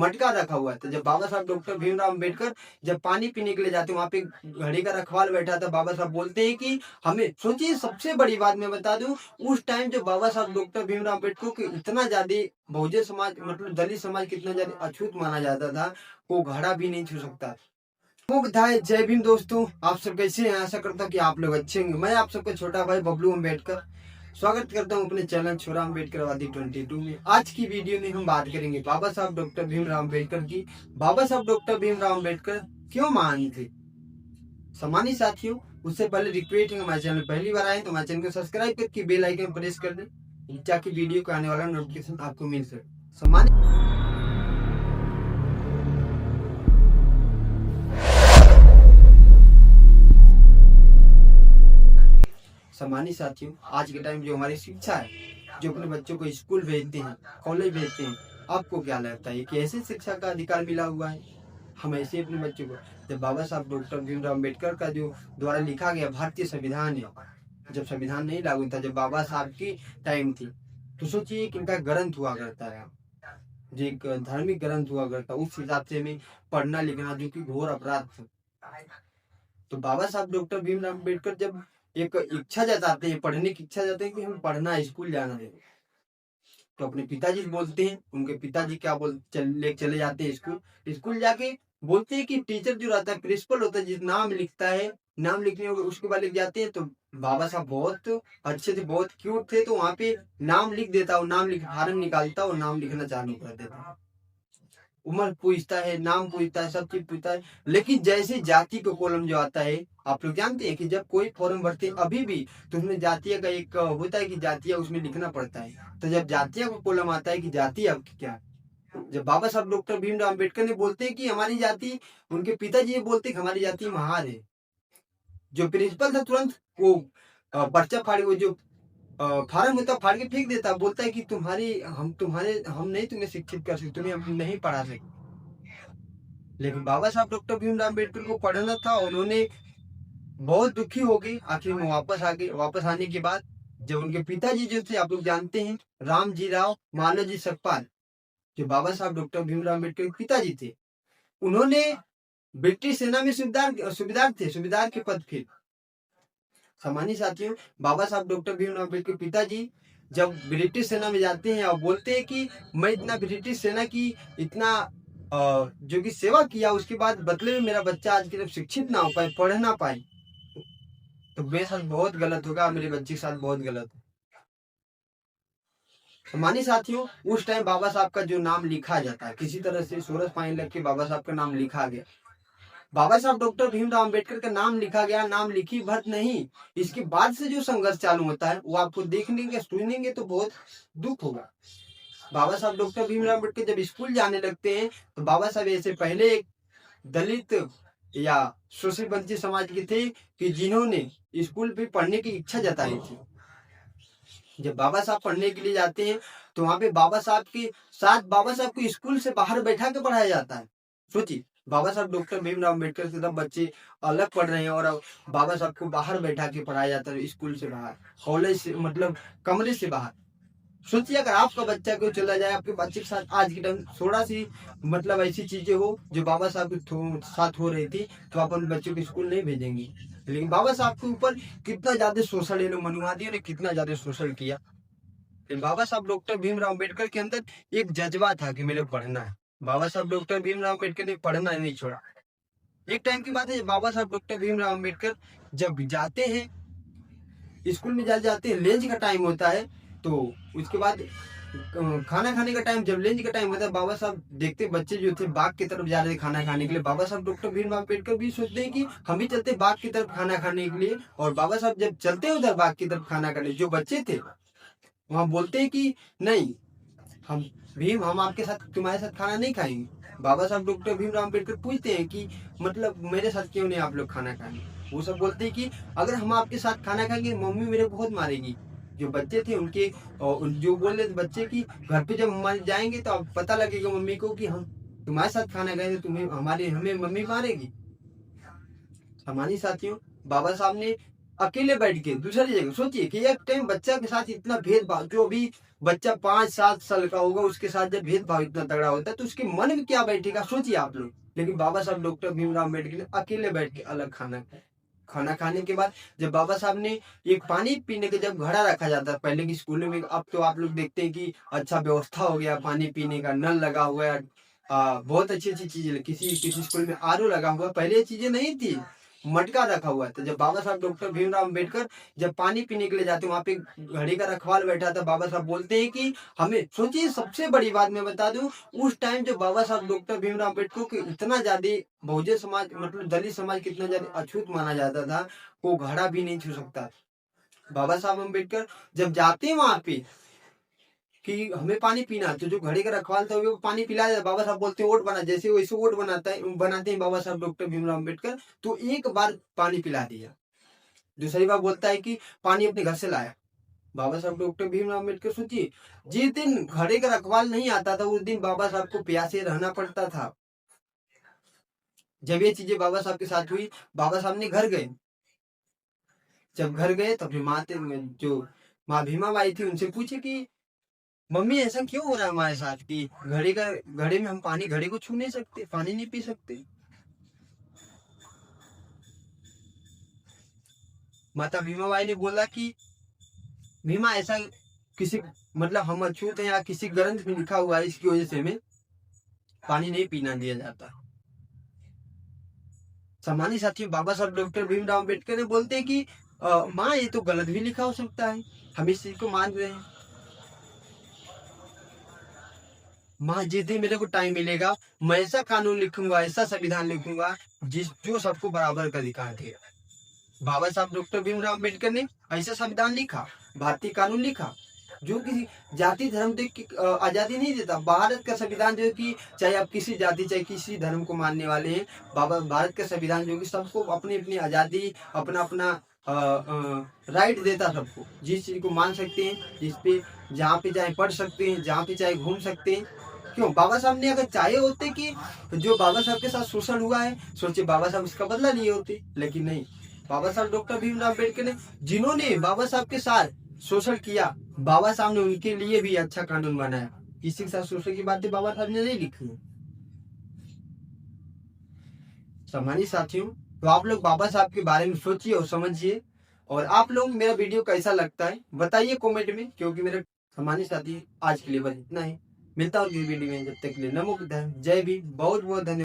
मटका रखा हुआ था। जब बाबा साहब डॉक्टर भीमराव अम्बेडकर जब पानी पीने के लिए जाते वहां पे घड़ी का रखवाल बैठा था। बाबा साहब बोलते हैं कि हमें सोचिए, सबसे बड़ी बात मैं बता दूं, उस टाइम जो बाबा साहब डॉक्टर भीमराव अम्बेडकर को इतना ज्यादा बहुजन समाज मतलब दलित समाज कितना ज्यादा अछूत माना जाता था, वो घड़ा भी नहीं छू सकता। मुग्धाय जय भीम दोस्तों, आप सब कैसे हैं? आशा करता हूँ कि आप लोग अच्छे होंगे। मैं आप सबका छोटा भाई बबलू अम्बेडकर स्वागत करता हूँ अपने चैनल छोरा अम्बेडकरवादी 22 में। आज की वीडियो में हम बात करेंगे बाबा साहब डॉक्टर भीमराव अम्बेडकर की। बाबा साहब डॉक्टर भीमराव अम्बेडकर क्यों महान थे? सम्मानित साथियों, उससे पहले रिक्वेस्ट है, हमारे चैनल पहली बार आए तो हमारे चैनल को सब्सक्राइब करके बेल आइकन प्रेस कर दें ताकि वीडियो का आने वाला नोटिफिकेशन आपको मिल सके। सम्मानित साथियों, आज के टाइम जो हमारी शिक्षा है, जो अपने बच्चों को स्कूल भेजते हैं, कॉलेज भेजते हैं, आपको क्या लगता है कि ऐसे शिक्षा का अधिकार मिला हुआ है? हम ऐसे अपने बच्चों को, जब बाबा साहब डॉक्टर भीमराव अम्बेडकर का जो द्वारा लिखा गया भारतीय संविधान है, जब संविधान नहीं लागू था, जब बाबा साहब की टाइम थी, तो सोचिए कि इनका ग्रंथ हुआ करता है, जो एक धार्मिक ग्रंथ हुआ करता, उस हिसाब से हमें पढ़ना लिखना जो कि घोर अपराध था। तो बाबा साहब डॉक्टर भीमराव अम्बेडकर जब एक इच्छा जताते हैं, पढ़ने की इच्छा जताते हैं कि हम पढ़ना है, स्कूल जाना है, तो अपने पिताजी बोलते हैं, उनके पिताजी क्या चले जाते हैं स्कूल। स्कूल जाके बोलते हैं कि टीचर जो रहता है, प्रिंसिपल होता है, जिस नाम लिखता है, नाम लिखने उसके बाद लिख जाते हैं। तो बाबा साहब बहुत अच्छे थे, बहुत क्यूट थे, तो वहां पे नाम लिख देता, और नाम लिख फार्म निकालता और नाम लिखना चालू कर देता। उम्र पूछता है, नाम पूछता है, सब चीज पूछता है। लेकिन जैसे जाति का कॉलम जो आता है, आप लोग जानते हैं कि जब कोई फॉर्म भरते हैं अभी भी, तो उसमें जातीय का एक होता है कि जातीय उसमें लिखना पड़ता है। तो जब जातीय का कॉलम आता है कि जाति आपकी क्या, जब बाबा साहब डॉक्टर भीमराव अम्बेडकर ने बोलते हैं कि हमारी जाति, उनके पिताजी ये बोलते हैं कि हमारी जाति महार है। जो प्रिंसिपल था तुरंत वो पर्चा फाड़, वो जो फार्म होता फाड़ के फेंक देता, बोलता है कि हम नहीं तुम्हें शिक्षित कर सकते, तुम्हें हम नहीं पढ़ा सकते। लेकिन बाबा साहब डॉक्टर भीमराव अम्बेडकर को पढ़ना था, उन्होंने बहुत दुखी हो गई। आखिर में वापस आ गए। वापस आने के बाद जब उनके पिताजी जो थे, आप लोग जानते हैं, रामजी राव मालोजी सकपाल, जो बाबा साहब डॉक्टर भीमराव अम्बेडकर के पिताजी थे, उन्होंने ब्रिटिश सेना में सूबेदार के पद पे। सामान्य साथियों, बाबा साहब डॉक्टर भीमराव अम्बेडकर के पिताजी जब ब्रिटिश सेना में जाते हैं और बोलते हैं कि मैं इतना ब्रिटिश सेना की इतना जो कि सेवा किया, उसके बाद बदले में मेरा बच्चा आज की तरफ शिक्षित ना हो पाए, पढ़ ना पाए, तो मेरे साथ बहुत गलत होगा, मेरे बच्चे के साथ बहुत गलत है। मानी साथियों, उस टाइम बाबा साहब का जो नाम लिखा जाता है, किसी तरह से सोरस फाइन लग के बाबा साहब का नाम लिखा गया। बाबा साहब डॉक्टर भीमराव अम्बेडकर का नाम लिखा गया, नाम लिखी भर नहीं, इसके बाद से जो संघर्ष चालू होता है वो आपको देखने सुनेंगे तो बहुत दुख होगा। बाबा साहब डॉक्टर भीमराव अम्बेडकर जब स्कूल जाने लगते हैं, तो बाबा साहब ऐसे पहले एक दलित या शोषित वंचित समाज के थे कि जिन्होंने स्कूल पे पढ़ने की इच्छा जताई थी। जब बाबा साहब पढ़ने के लिए जाते हैं, तो वहां पे बाबा साहब के साथ बाबा साहब को स्कूल से बाहर बैठा के पढ़ाया जाता है। सोचिए, बाबा साहब डॉक्टर भीमराव अम्बेडकर से सब बच्चे अलग पढ़ रहे हैं और बाबा साहब को बाहर बैठा के पढ़ाया जाता है, स्कूल से बाहर, कॉलेज से, मतलब कमरे से बाहर। सोचिए, अगर आपका बच्चा कोई चला जाए, आपके बच्चे के साथ आज के टाइम थोड़ा सी मतलब ऐसी चीजें हो जो बाबा साहब के साथ हो रही थी, तो आप अपने बच्चों को स्कूल नहीं भेजेंगे। लेकिन बाबा साहब के ऊपर कितना ज्यादा शोषण, ये लोग मनुवादियों ने कितना ज्यादा शोषण किया। लेकिन बाबा साहब डॉक्टर भीमराव अम्बेडकर के अंदर एक जज्बा था कि मेरे पढ़ना है। बाबा साहब डॉक्टर भीमराव अम्बेडकर ने पढ़ना नहीं छोड़ा। एक टाइम की बात है, बाबा साहब डॉक्टर भीमराव अम्बेडकर जब जाते हैं स्कूल में, जाते हैं, लंच का टाइम होता है, तो उसके बाद खाना खाने का टाइम, जब लंच का टाइम होता है, बाबा साहब देखते बच्चे जो थे बाग की तरफ जा रहे थे खाना खाने के लिए। बाबा साहब डॉक्टर भीमराव अम्बेडकर भी सोचते हैं कि हम भी चलते बाग की तरफ खाना खाने के लिए। और बाबा साहब जब चलते हैं उधर बाग की तरफ खाना खाने, जो बच्चे थे वहां बोलते हैं कि नहीं, हम आपके साथ, तुम्हारे साथ खाना नहीं खाएंगे। बाबा साहब डॉक्टर भीमराव अम्बेडकर पूछते हैं कि मतलब मेरे साथ क्यों नहीं आप लोग खाना खाएंगे? वो सब बोलते हैं कि अगर हम आपके साथ खाना खाएंगे मम्मी मेरे बहुत मारेगी। जो बच्चे थे उनके, जो बोल रहे थे बच्चे की, घर पे जब हमारे जाएंगे तो अब पता लगेगा मम्मी को कि हम तुम्हारे साथ खाना खाए तो हमें मम्मी मारेगी। हमारी साथियों, बाबा साहब ने अकेले बैठ के दूसरी जगह, सोचिए कि एक टाइम बच्चा के साथ इतना भेदभाव, जो अभी बच्चा 5-7 साल का होगा, उसके साथ जब भेदभाव इतना तगड़ा होता है तो उसके मन में क्या बैठेगा, सोचिए आप लोग। लेकिन बाबा साहब डॉक्टर भीमराव अम्बेडकर ने अकेले बैठ के अलग खाना खाया। खाना खाने के बाद जब बाबा साहब ने एक पानी पीने का जब घड़ा रखा जाता है पहले की स्कूलों में, अब तो आप लोग देखते हैं कि अच्छा व्यवस्था हो गया, पानी पीने का नल लगा हुआ है, बहुत अच्छी अच्छी चीजें, किसी किसी स्कूल में आरओ लगा हुआ है, पहले ये चीजें नहीं थी, मटका रखा हुआ था। जब बाबा साहब डॉक्टर भीमराव अम्बेडकर जब पानी पीने के लिए जाते वहां पे घड़ी का रखवाल बैठा था, बाबा साहब बोलते हैं कि हमें, सोचिए सबसे बड़ी बात मैं बता दूं, उस टाइम जब बाबा साहब डॉक्टर भीमराव अम्बेडकर को इतना ज्यादा बहुजन समाज मतलब दलित समाज कितना ज्यादा अछूत माना जाता था, वो घड़ा भी नहीं छू सकता। बाबा साहब अम्बेडकर जब जाते हैं वहां पे कि हमें पानी पीना है, तो जो घड़े का रखवाल था वो पानी पिलाया जाता, बाबा साहब बोलते हैं ओट बना, जैसे वैसे ओट बनाते हैं बाबा साहब डॉक्टर भीमराव अम्बेडकर, तो एक बार पानी पिला दिया। दूसरी बार बोलता है कि पानी अपने घर से लाया। बाबा साहब डॉक्टर भीमराव अम्बेडकर, सोचिए जिस दिन घड़े का रखवाल नहीं आता था उस दिन बाबा साहब को प्यासे रहना पड़ता था। जब ये चीजें बाबा साहब के साथ हुई, बाबा साहब ने घर गए। जब घर गए तो अपनी जो माँ भीमा बाई थी उनसे पूछे कि मम्मी ऐसा क्यों हो रहा है हमारे साथ कि घड़े में हम पानी, घड़े को छू नहीं सकते, पानी नहीं पी सकते। माता भीमा बाई ने बोला कि भीमा ऐसा किसी मतलब हम अछूत हैं या किसी ग्रंथ में लिखा हुआ है, इसकी वजह से हमें पानी नहीं पीना दिया जाता। सम्मानित साथियों, बाबा साहब डॉक्टर भीमराव अम्बेडकर ने बोलते हैं कि माँ ये तो गलत भी लिखा हो सकता है, हम इस चीज को मान रहे हैं। माँ जिस दिन मेरे को टाइम मिलेगा मैं ऐसा कानून लिखूंगा, ऐसा संविधान लिखूंगा जो सबको बराबर का अधिकार देगा। बाबा साहब डॉक्टर भीमराव अम्बेडकर ने ऐसा संविधान लिखा, भारतीय कानून लिखा जो किसी जाति धर्म देख की आजादी नहीं देता। भारत का संविधान जो कि चाहे आप किसी जाति चाहे किसी धर्म को मानने वाले हैं, भारत का संविधान जो कि सबको अपनी अपनी आजादी, अपना अपना राइट देता, सबको जिस चीज को मान सकते हैं, जिस पे जहाँ पे चाहे पढ़ सकते हैं, जहाँ पे चाहे घूम सकते हैं। क्यों बाबा साहब ने अगर चाहे होते कि जो बाबा साहब के साथ शोषण हुआ है, सोचिए बाबा साहब इसका बदला लिए होते, लेकिन नहीं। बाबा साहब डॉक्टर भीमराव अम्बेडकर ने, जिन्होंने बाबा साहब के साथ शोषण किया, बाबा साहब ने उनके लिए भी अच्छा कानून बनाया। किसी के साथ शोषण की बातें बाबा साहब ने नहीं लिखी है। सम्मानित साथियों, तो आप लोग बाबा साहब के बारे में सोचिए और समझिए, और आप लोग मेरा वीडियो कैसा लगता है बताइए कमेंट में, क्योंकि मेरे सम्मानित साथी आज के लिए बस इतना ही। मिलता हूँ अगली वीडियो में, जब तक के लिए नमो बुद्धाय, जय भीम, बहुत बहुत धन्यवाद।